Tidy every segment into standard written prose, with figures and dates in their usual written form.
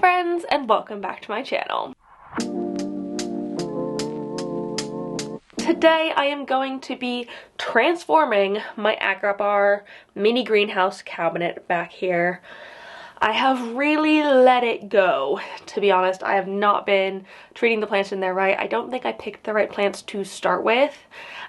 friends, and welcome back to my channel. Today I am going to be transforming my ÅKERBÄR mini greenhouse cabinet back here. I have really let it go, to be honest. I have not been treating the plants in there right. I don't think I picked the right plants to start with,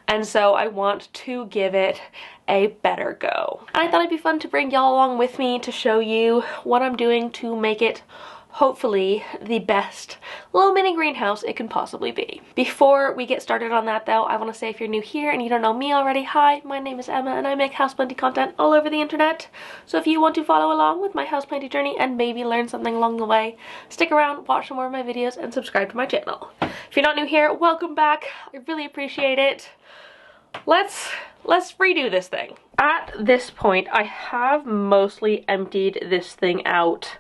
and so I want to give it a better go. And I thought it'd be fun to bring y'all along with me to show you what I'm doing to make it hopefully the best little mini greenhouse it can possibly be. Before we get started on that though, I want to say if you're new here and you don't know me already, hi, my name is Emma and I make houseplanting content all over the internet. So if you want to follow along with my houseplanting journey and maybe learn something along the way, stick around, watch some more of my videos, and subscribe to my channel. If you're not new here, welcome back. I really appreciate it. Let's redo this thing. At this point, I have mostly emptied this thing out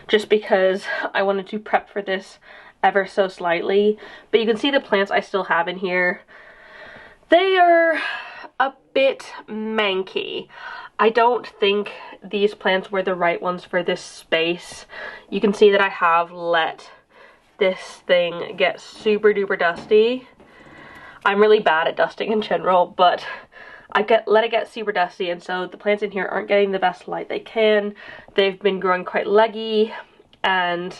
just because I wanted to prep for this ever so slightly. But you can see the plants I still have in here. They are a bit manky. I don't think these plants were the right ones for this space. You can see that I have let this thing get super duper dusty. I'm really bad at dusting in general, but let it get super dusty, and so the plants in here aren't getting the best light they can. They've been growing quite leggy, and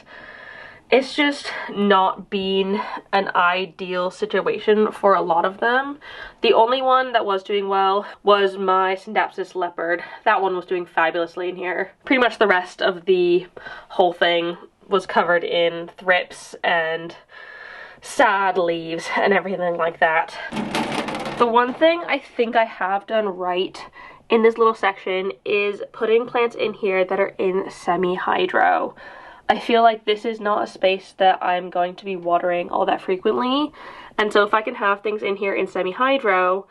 it's just not been an ideal situation for a lot of them. The only one that was doing well was my Syndapsis leopard. That one was doing fabulously in here. Pretty much the rest of the whole thing was covered in thrips and sad leaves and everything like that. The one thing I think I have done right in this little section is putting plants in here that are in semi-hydro. I feel like this is not a space that I'm going to be watering all that frequently, and so if I can have things in here in semi-hydro,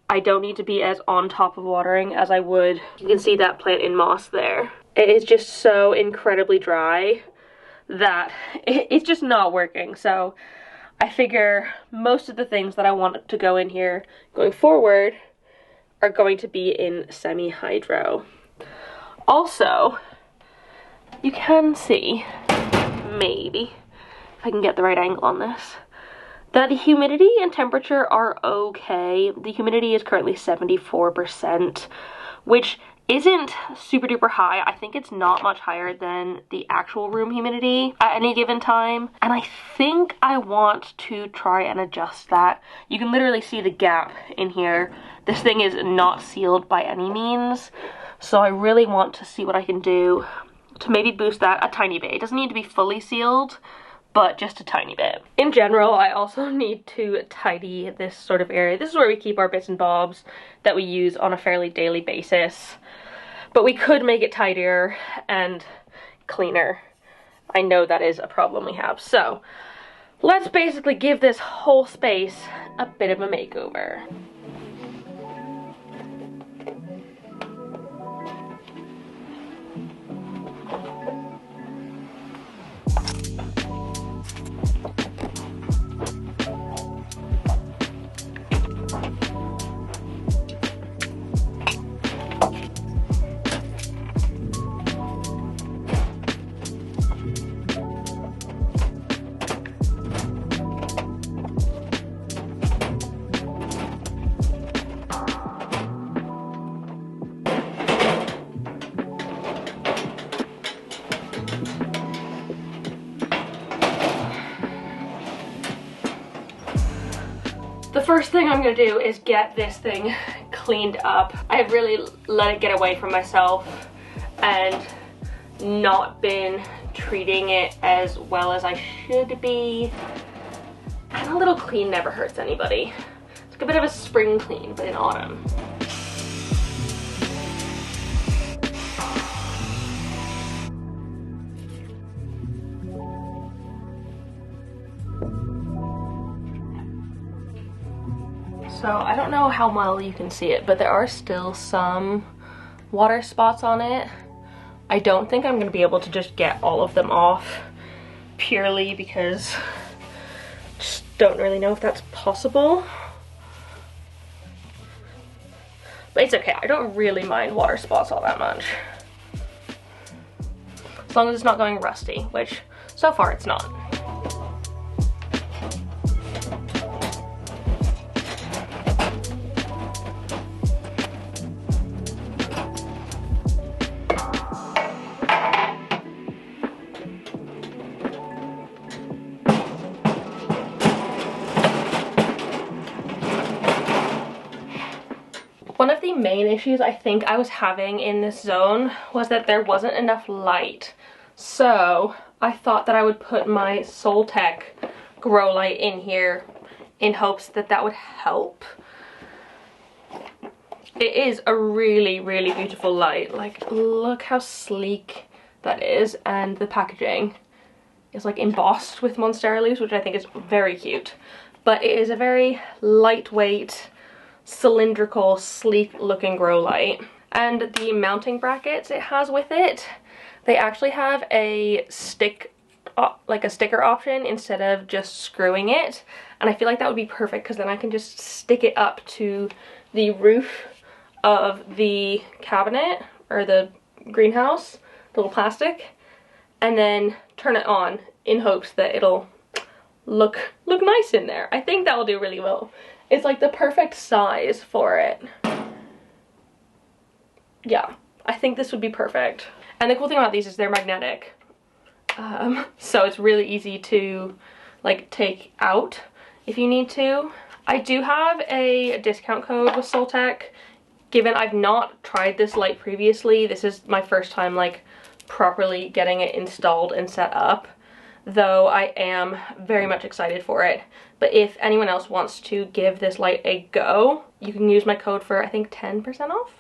I don't need to be as on top of watering as I would. You can see that plant in moss there. It is just so incredibly dry that it's just not working, so I figure most of the things that I want to go in here going forward are going to be in semi-hydro. Also, you can see, maybe, if I can get the right angle on this, that the humidity and temperature are okay. The humidity is currently 74%, which isn't super duper high. I think it's not much higher than the actual room humidity at any given time, and I think I want to try and adjust that. You can literally see the gap in here. This thing is not sealed by any means, so I really want to see what I can do to maybe boost that a tiny bit. It doesn't need to be fully sealed, but just a tiny bit. In general, I also need to tidy this sort of area. This is where we keep our bits and bobs that we use on a fairly daily basis. But we could make it tidier and cleaner. I know that is a problem we have. So let's basically give this whole space a bit of a makeover. The first thing I'm gonna do is get this thing cleaned up. I have really let it get away from myself and not been treating it as well as I should be. And a little clean never hurts anybody. It's like a bit of a spring clean, but in autumn. So I don't know how well you can see it, but there are still some water spots on it. I don't think I'm gonna be able to just get all of them off purely because I just don't really know if that's possible. But it's okay, I don't really mind water spots all that much. as long as it's not going rusty, which so far it's not. One of the main issues I think I was having in this zone was that there wasn't enough light. So I thought that I would put my Soltech grow light in here in hopes that that would help. It is a really, really beautiful light. Like, look how sleek that is, and the packaging is like embossed with Monstera leaves, which I think is very cute. But it is a very lightweight, cylindrical, sleek looking grow light. And the mounting brackets it has with it, they actually have a sticker option instead of just screwing it, and I feel like that would be perfect because then I can just stick it up to the roof of the cabinet or the greenhouse, the little plastic, and then turn it on in hopes that it'll look nice in there. I think that will do really well. It's like the perfect size for it. Yeah, I think this would be perfect. And the cool thing about these is they're magnetic. So it's really easy to like take out if you need to. I do have a discount code with Soltech. Given I've not tried this light previously, this is my first time like properly getting it installed and set up, though I am very much excited for it. But if anyone else wants to give this light a go, you can use my code for I think 10% off,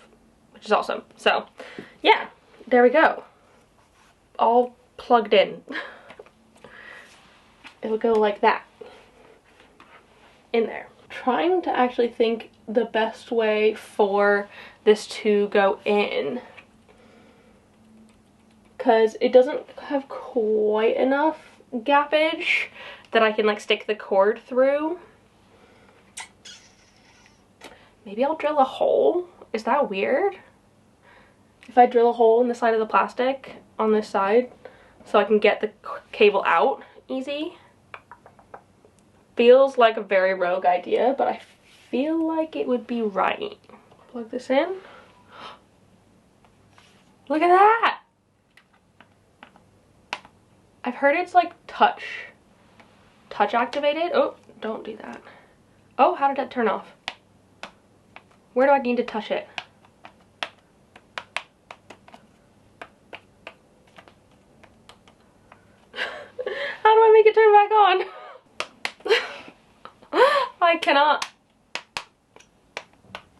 which is awesome. So yeah, there we go. All plugged in. It'll go like that in there. Trying to actually think the best way for this to go in, because it doesn't have quite enough gappage that I can like stick the cord through. Maybe I'll drill a hole. Is that weird? If I drill a hole in the side of the plastic on this side so I can get the cable out easy. Feels like a very rogue idea, but I feel like it would be right. Plug this in. Look at that! I've heard it's like touch activated. Oh, don't do that. Oh, how did that turn off? Where do I need to touch it? How do I make it turn back on?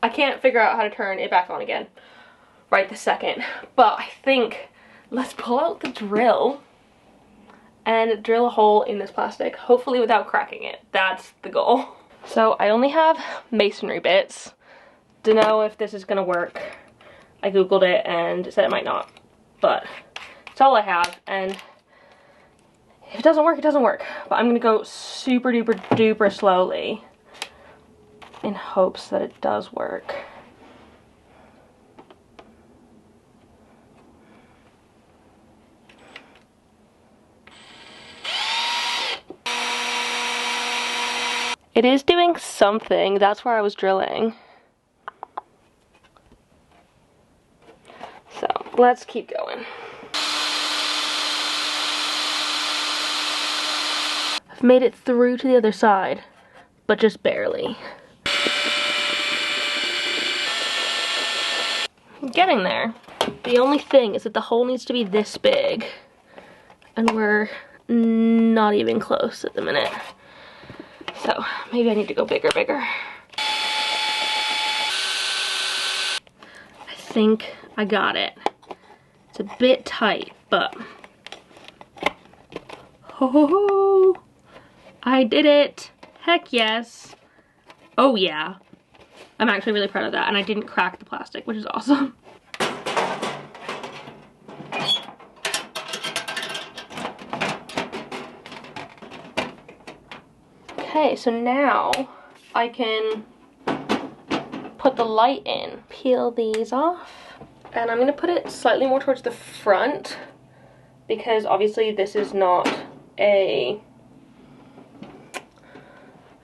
I can't figure out how to turn it back on again right this second. But I think let's pull out the drill and drill a hole in this plastic, hopefully without cracking it. That's the goal. So I only have masonry bits. Don't know if this is gonna work. I googled it and it said it might not, but it's all I have, and if it doesn't work, it doesn't work. But I'm gonna go super duper duper slowly in hopes that it does work. It is doing something. That's where I was drilling. So let's keep going. I've made it through to the other side, but just barely. I'm getting there. The only thing is that the hole needs to be this big, and we're not even close at the minute. So maybe I need to go bigger. I think I got it. It's a bit tight, but ho, I did it. Heck yes. Oh yeah. I'm actually really proud of that, and I didn't crack the plastic, which is awesome. Okay, so now I can put the light in. Peel these off, and I'm gonna put it slightly more towards the front because obviously this is not a,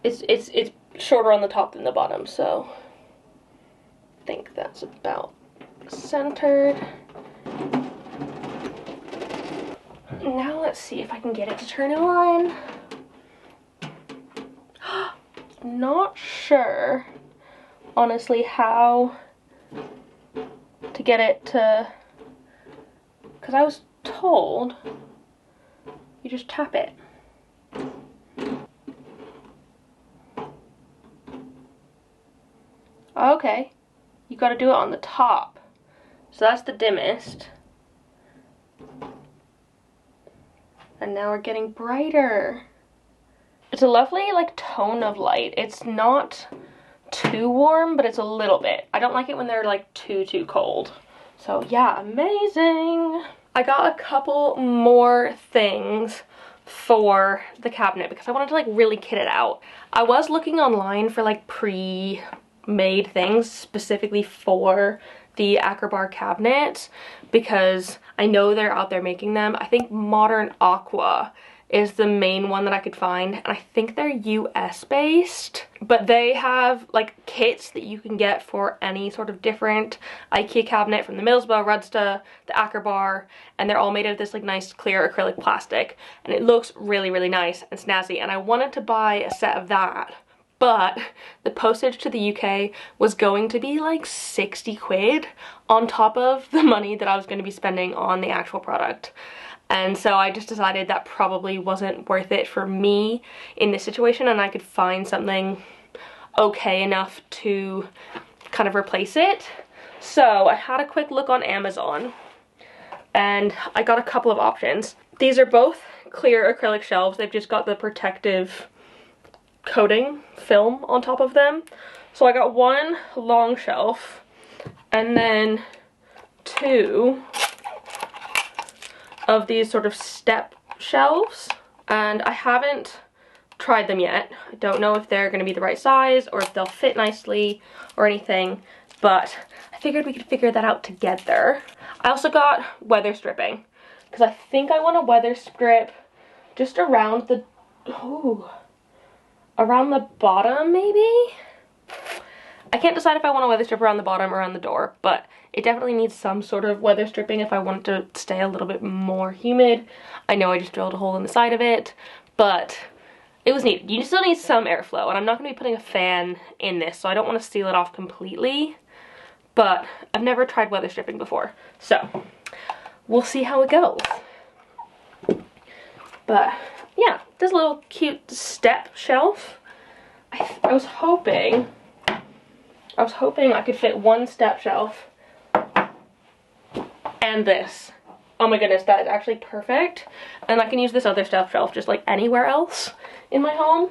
it's shorter on the top than the bottom, so I think that's about centered. Now let's see if I can get it to turn on. Not sure, honestly, how to get it to, because I was told you just tap it. Okay, you got to do it on the top. So that's the dimmest. And now we're getting brighter. It's a lovely like tone of light. It's not too warm, but it's a little bit. I don't like it when they're like too cold. So yeah, amazing. I got a couple more things for the cabinet because I wanted to like really kit it out. I was looking online for like pre-made things specifically for the ÅKERBÄR cabinet because I know they're out there making them. I think Modern Aqua is the main one that I could find, and I think they're US based, but they have like kits that you can get for any sort of different IKEA cabinet, from the Millsborough, Rudsta, the ÅKERBÄR, and they're all made of this like nice clear acrylic plastic, and it looks really nice and snazzy, and I wanted to buy a set of that, but the postage to the UK was going to be like 60 quid on top of the money that I was going to be spending on the actual product. And so I just decided that probably wasn't worth it for me in this situation, and I could find something okay enough to kind of replace it. So I had a quick look on Amazon and I got a couple of options. These are both clear acrylic shelves. They've just got the protective coating film on top of them. So I got one long shelf and then two of these sort of step shelves, and I haven't tried them yet. I don't know if they're going to be the right size or if they'll fit nicely or anything, but I figured we could figure that out together. I also got weather stripping because I think I want to weather strip just around the around the bottom, maybe. I can't decide if I want to weather strip around the bottom or around the door, but it definitely needs some sort of weather stripping if I want it to stay a little bit more humid. I know I just drilled a hole in the side of it, but it was needed. You still need some airflow, and I'm not going to be putting a fan in this, so I don't want to seal it off completely, but I've never tried weather stripping before, so we'll see how it goes. But yeah, this little cute step shelf. I was hoping I could fit one step shelf and this. Oh my goodness, that is actually perfect. And I can use this other step shelf just like anywhere else in my home.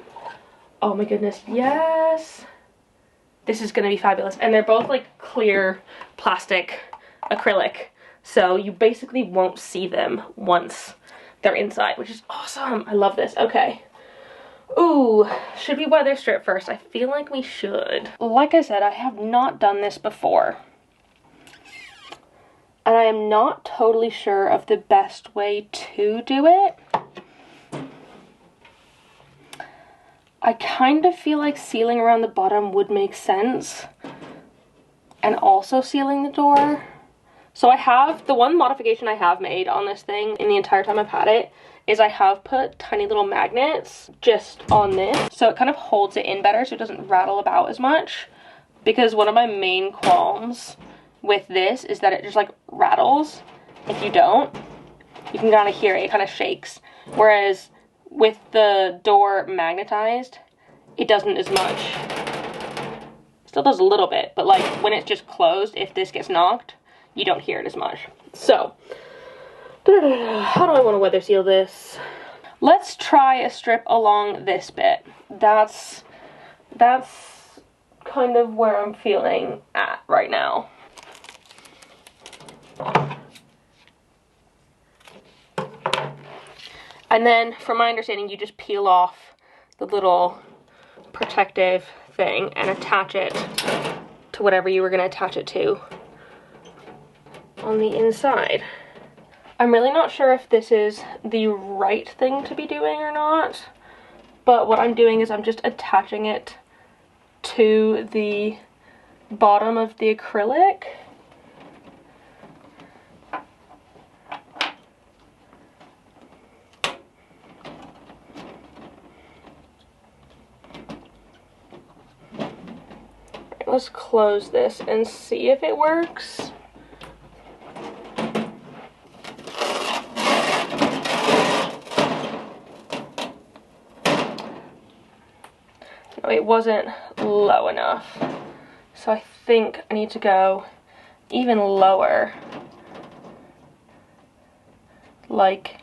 Oh my goodness, yes. This is gonna be fabulous. And they're both like clear plastic acrylic, so you basically won't see them once they're inside, which is awesome. I love this. Okay. Ooh, should we weather strip first? I feel like we should. Like I said, I have not done this before, and I am not totally sure of the best way to do it. I kind of feel like sealing around the bottom would make sense, and also sealing the door. So I have, the one modification I have made on this thing in the entire time I've had it is I have put tiny little magnets just on this, so it kind of holds it in better so it doesn't rattle about as much, because one of my main qualms with this is that it just like rattles. If you don't, you can kind of hear it, it kind of shakes, whereas with the door magnetized, it doesn't as much. Still does a little bit, but like when it's just closed, if this gets knocked, you don't hear it as much. So, how do I want to weather seal this? Let's try a strip along this bit. That's kind of where I'm feeling at right now. And then, from my understanding, you just peel off the little protective thing and attach it to whatever you were going to attach it to on the inside. I'm really not sure if this is the right thing to be doing or not, but what I'm doing is I'm just attaching it to the bottom of the acrylic. Let's close this and see if it works. No, it wasn't low enough. So I think I need to go even lower. Like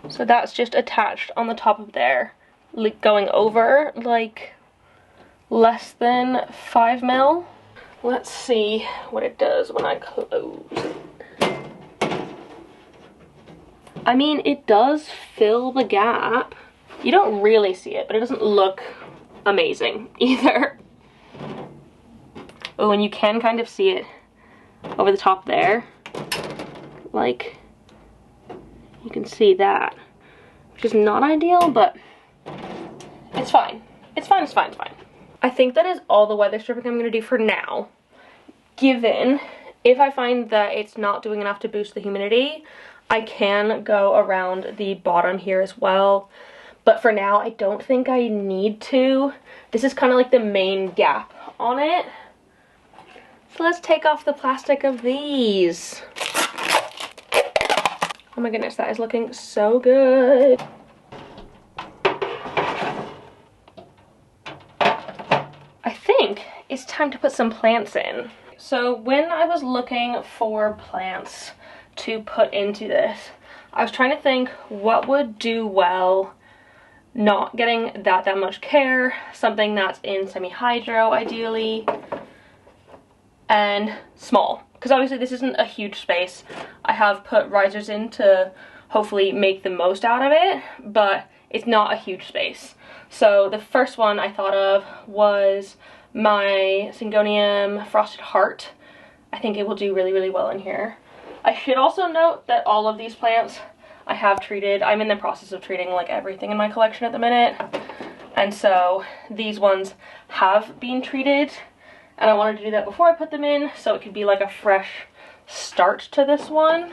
so that's just attached on the top of there, like going over like less than 5 mil. Let's see what it does when I close. I mean, it does fill the gap. You don't really see it, but it doesn't look amazing either. Oh, and you can kind of see it over the top there. Like, you can see that, which is not ideal, but it's fine. It's fine, it's fine, it's fine. I think that is all the weather stripping I'm gonna do for now. Given, if I find that it's not doing enough to boost the humidity, I can go around the bottom here as well. But for now, I don't think I need to. This is kind of like the main gap on it. So let's take off the plastic of these. Oh my goodness, that is looking so good. I think it's time to put some plants in. So when I was looking for plants to put into this, I was trying to think what would do well, not getting that much care, something that's in semi-hydro ideally, and small. Because obviously this isn't a huge space. I have put risers in to hopefully make the most out of it, but it's not a huge space. So the first one I thought of was my Syngonium Frosted Heart. I think it will do really, really well in here. I should also note that all of these plants I have treated. I'm in the process of treating like everything in my collection at the minute. And so these ones have been treated. And I wanted to do that before I put them in, so it could be like a fresh start to this one.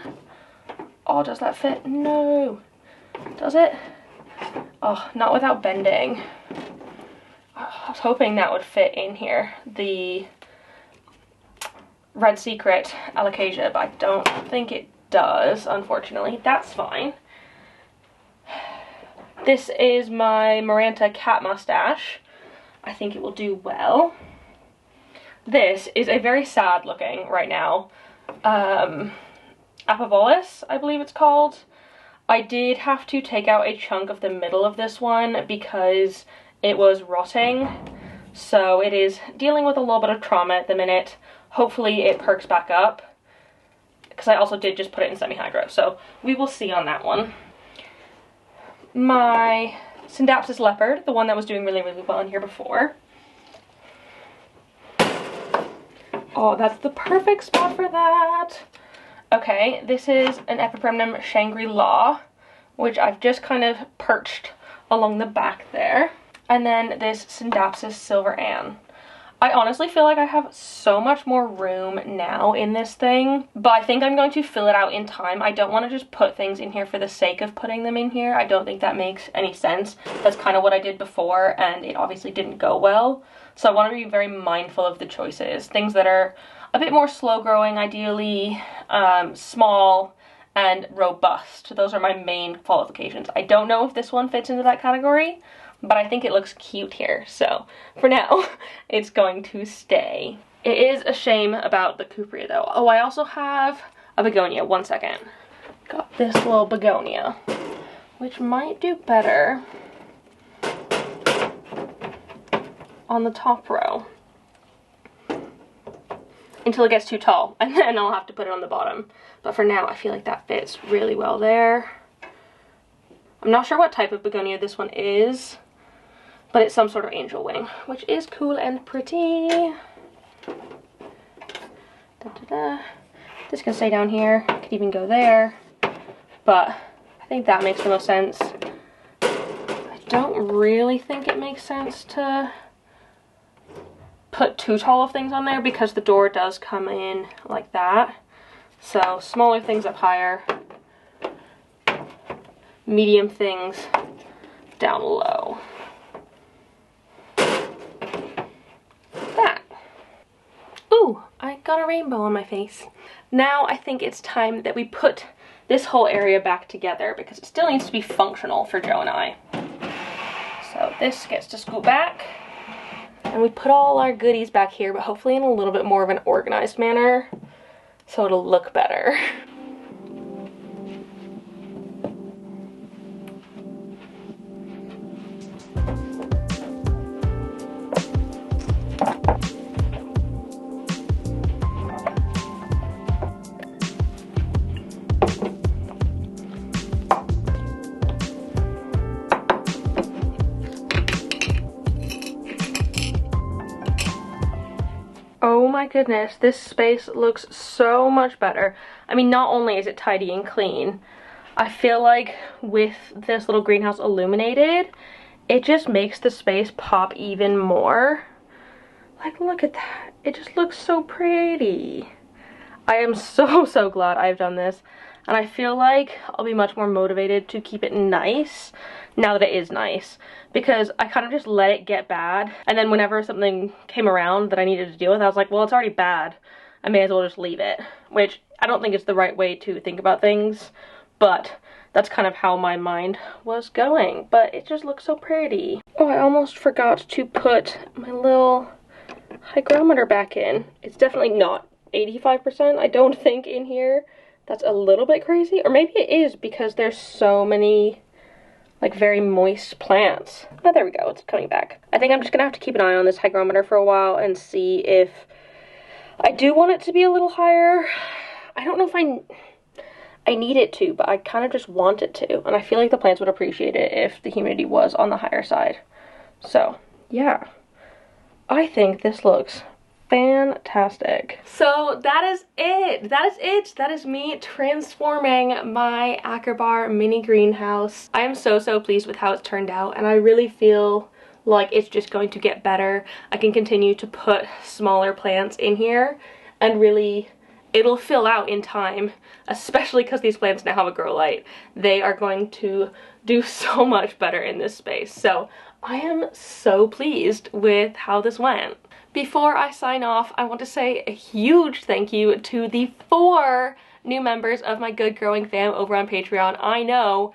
Oh, does that fit? No. Does it? Oh, not without bending. I was hoping that would fit in here. The Red Secret Alocasia, but I don't think it does, unfortunately. That's fine. This is my Maranta Cat Mustache. I think it will do well. This is a very sad looking right now. Apivolus, I believe it's called. I did have to take out a chunk of the middle of this one because it was rotting. So it is dealing with a little bit of trauma at the minute. Hopefully it perks back up, because I also did just put it in semi-hydro. So we will see on that one. My Syndapsis Leopard, the one that was doing really, really well in here before. Oh, that's the perfect spot for that. Okay, this is an Epipremnum Shangri-La, which I've just kind of perched along the back there. And then this Syndapsis Silver Anne. I honestly feel like I have so much more room now in this thing, but I think I'm going to fill it out in time. I don't want to just put things in here for the sake of putting them in here. I don't think that makes any sense. That's kind of what I did before, and it obviously didn't go well. So I want to be very mindful of the choices. Things that are a bit more slow growing, ideally, small, and robust. Those are my main qualifications. I don't know if this one fits into that category, but I think it looks cute here. So for now, it's going to stay. It is a shame about the Cupria though. Oh, I also have a begonia. One second. Got this little begonia, which might do better on the top row. until it gets too tall, and then I'll have to put it on the bottom. But for now, I feel like that fits really well there. I'm not sure what type of begonia this one is, but it's some sort of angel wing, which is cool and pretty. This can stay down here. Could even go there, but I think that makes the most sense. I don't really think it makes sense to put too tall of things on there because the door does come in like that. So smaller things up higher, medium things down low. That. Ooh, I got a rainbow on my face. Now I think it's time that we put this whole area back together because it still needs to be functional for Joe and I. So this gets to scoot back. And we put all our goodies back here, but hopefully in a little bit more of an organized manner, so it'll look better. Oh my goodness, this space looks so much better. I mean, not only is it tidy and clean, I feel like with this little greenhouse illuminated, it just makes the space pop even more. Like, look at that. It just looks so pretty. I am so glad I've done this. And I feel like I'll be much more motivated to keep it nice now that it is nice. Because I kind of just let it get bad. And then whenever something came around that I needed to deal with, I was like, well, it's already bad. I may as well just leave it. Which I don't think is the right way to think about things. But that's kind of how my mind was going. But it just looks so pretty. Oh, I almost forgot to put my little hygrometer back in. It's definitely not 85%, I don't think, in here. That's a little bit crazy. Or maybe it is because there's so many, like, very moist plants. Oh, there we go. It's coming back. I think I'm just gonna have to keep an eye on this hygrometer for a while and see if I do want it to be a little higher. I don't know if I need it to, but I kind of just want it to. And I feel like the plants would appreciate it if the humidity was on the higher side. So, yeah. I think this looks fantastic. So that is it. That is me transforming my ÅKERBÄR mini greenhouse. I am so pleased with how it's turned out, and I really feel like it's just going to get better. I can continue to put smaller plants in here, and really it'll fill out in time, especially because these plants now have a grow light. They are going to do so much better in this space. So I am so pleased with how this went. Before I sign off, I want to say a huge thank you to the 4 new members of my Good Growing fam over on Patreon. I know,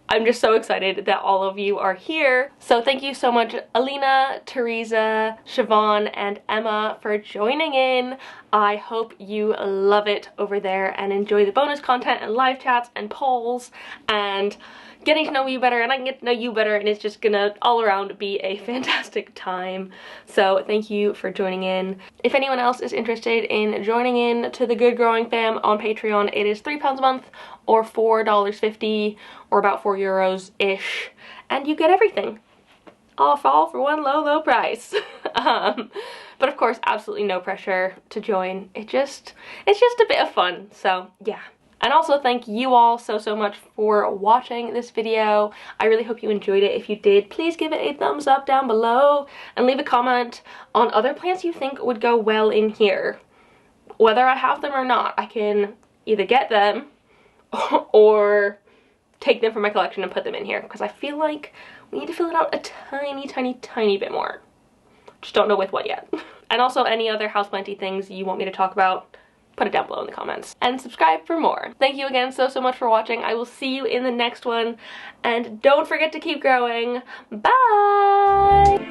I'm just so excited that all of you are here. So thank you so much, Alina, Teresa, Siobhan, and Emma, for joining in. I hope you love it over there and enjoy the bonus content and live chats and polls and getting to know you better, and I can get to know you better, and it's just gonna all around be a fantastic time. So thank you for joining in. If anyone else is interested in joining in to the Good Growing fam on Patreon, it is £3 a month or $4.50 or about €4-ish, and you get everything. All for one low price. But of course, absolutely no pressure to join. It's just a bit of fun, so yeah. And also thank you all so much for watching this video. I really hope you enjoyed it. If you did, please give it a thumbs up down below and leave a comment on other plants you think would go well in here. Whether I have them or not, I can either get them or take them from my collection and put them in here, because I feel like we need to fill it out a tiny bit more. Just don't know with what yet. And also any other houseplanty things you want me to talk about, put it down below in the comments. And subscribe for more. Thank you again so much for watching. I will see you in the next one. And don't forget to keep growing. Bye!